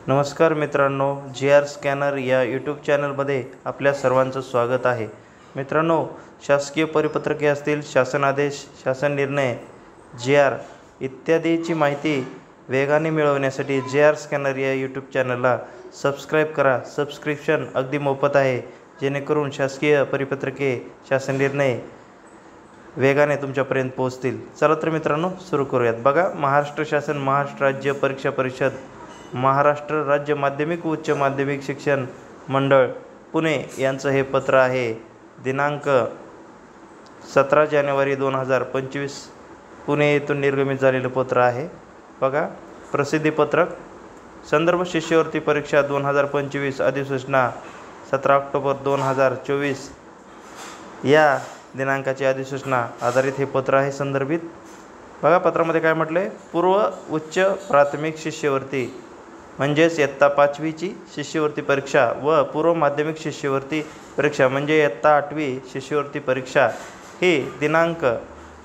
नमस्कार मित्रांनो, GR scanner या यूट्यूब चॅनलमध्ये आपल्या सर्वांचं स्वागत आहे। मित्रांनो, शासकीय परिपत्रके असतील, शासन आदेश, शासन निर्णय, GR इत्यादीची माहिती वेगाने मिळवण्यासाठी GR स्कॅनर या यूट्यूब चॅनलला सबस्क्राईब करा। सबस्क्रिप्शन अगदी मोफत आहे, जेणेकरून शासकीय परिपत्रके, शासन निर्णय वेगाने तुमच्यापर्यंत पोहोचतील। चला तर मित्रांनो, सुरू करूयात। बघा, महाराष्ट्र शासन, महाराष्ट्र राज्य परीक्षा परिषद, महाराष्ट्र राज्य माध्यमिक व उच्च माध्यमिक शिक्षण मंडळ पुणे यांचं हे पत्र आहे। दिनांक 17 जानेवारी 2025 पुणे येथून निर्गमित झालेलं पत्र आहे। बघा, प्रसिद्धी पत्रक, संदर्भ शिष्यवृत्ती परीक्षा 2025 अधिसूचना 17 ऑक्टोबर 2024 या दिनांकाची अधिसूचना आधारित हे पत्र आहे संदर्भित। बघा, पत्रामध्ये काय म्हटलं आहे, पूर्व उच्च प्राथमिक शिष्यवृत्ती म्हणजेच इयत्ता 5वीची शिष्यवृत्ती परीक्षा व पूर्व माध्यमिक शिष्यवृत्ती परीक्षा म्हणजे इयत्ता 8वी शिष्यवृत्ती परीक्षा ही दिनांक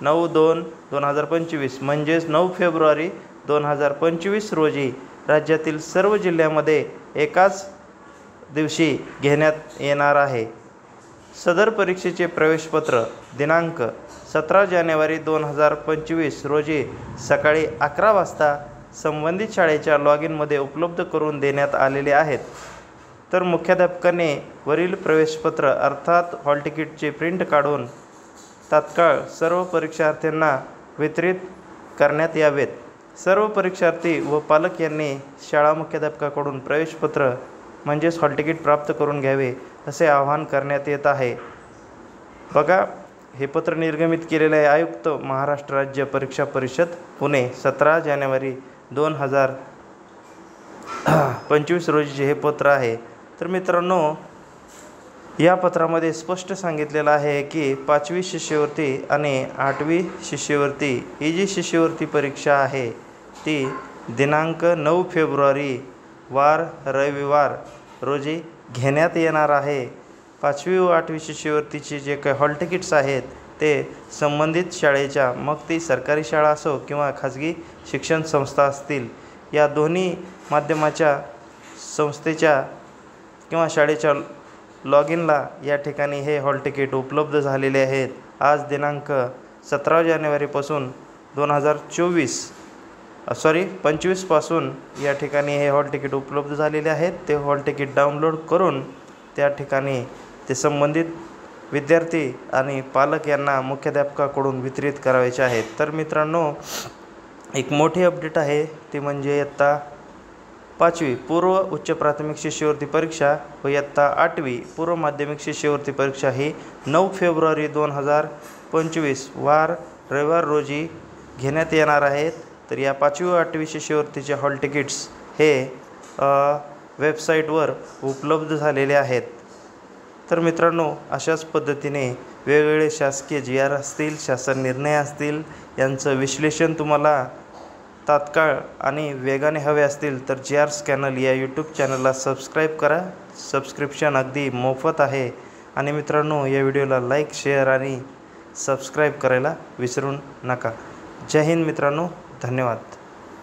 9/2/2025 म्हणजेच 9 फेब्रुवारी 2025 रोजी राज्यातील सर्व जिल्ह्यामध्ये एकाच दिवशी घेण्यात येणार आहे। सदर परीक्षेचे प्रवेशपत्र दिनांक 17 जानेवारी 2025 रोजी सकाळी 11 वाजता संबंधित शाळेच्या लॉग इनमध्ये उपलब्ध करून देण्यात आलेले आहेत। तर मुख्याध्यापकाने वरील प्रवेशपत्र अर्थात हॉल तिकीटचे प्रिंट काढून तात्काळ सर्व परीक्षार्थ्यांना वितरित करण्यात यावेत। सर्व परीक्षार्थी व पालक यांनी शाळा मुख्याध्यापकाकडून प्रवेशपत्र म्हणजेच हॉल तिकीट प्राप्त करून घ्यावे असे आवाहन करण्यात येत आहे। बघा, हे पत्र निर्गमित केलेले आहे आयुक्त महाराष्ट्र राज्य परीक्षा परिषद पुणे 17 जानेवारी 2025 रोजीचे हे पत्र आहे। तर मित्रांनो, या पत्रामध्ये स्पष्ट सांगितलेलं आहे की 5वी शिष्यवृत्ती आणि 8वी शिष्यवृत्ती ही जी शिष्यवृत्ती परीक्षा आहे ती दिनांक 9 फेब्रुवारी वार रविवार रोजी घेण्यात येणार आहे। 5वी व 8वी शिष्यवृत्तीचे जे काही हॉल तिकीट्स आहेत ते संबंधित शाळेच्या, मग ती सरकारी शाळा असो किंवा खाजगी शिक्षण संस्था असतील, या दोन्ही माध्यमाच्या संस्थेच्या किंवा शाळेच्या लॉग इनला या ठिकाणी हे हॉल तिकीट उपलब्ध झालेले आहेत। आज दिनांक 17 जानेवारीपासून 2025 पासून या ठिकाणी हे हॉल तिकीट उपलब्ध झालेले आहेत। ते हॉल तिकीट डाउनलोड करून त्या ठिकाणी ते संबंधित विद्यार्थी आणि पालक यांना मुख्याध्यापकाकडून वितरित करायचे आहेत। तर मित्रांनो, एक मोठी अपडेट आहे ती म्हणजे इयत्ता 5वी पूर्व उच्च प्राथमिक शिष्यवृत्ती परीक्षा व इयत्ता 8वी पूर्व माध्यमिक शिष्यवृत्ती परीक्षा ही 9 फेब्रुवारी 2025 वार रविवार रोजी घेण्यात येणार आहेत। तर या 5वी व 8वी शिष्यवृत्तीचे हॉल तिकीट्स हे वेबसाईटवर उपलब्ध झालेले आहेत। तर मित्रांनो, अशाच पद्धतीने वेगवेगळे शासकीय GR असतील, शासन निर्णय असतील, यांचं विश्लेषण तुम्हाला तात्काळ आणि वेगाने हवे असतील तर GR स्कॅनर या यूट्यूब चॅनलला सबस्क्राईब करा। सबस्क्रिप्शन अगदी मोफत आहे। आणि मित्रांनो, या व्हिडिओला लाईक, शेअर आणि सबस्क्राईब करायला विसरू नका। जय हिंद मित्रांनो, धन्यवाद।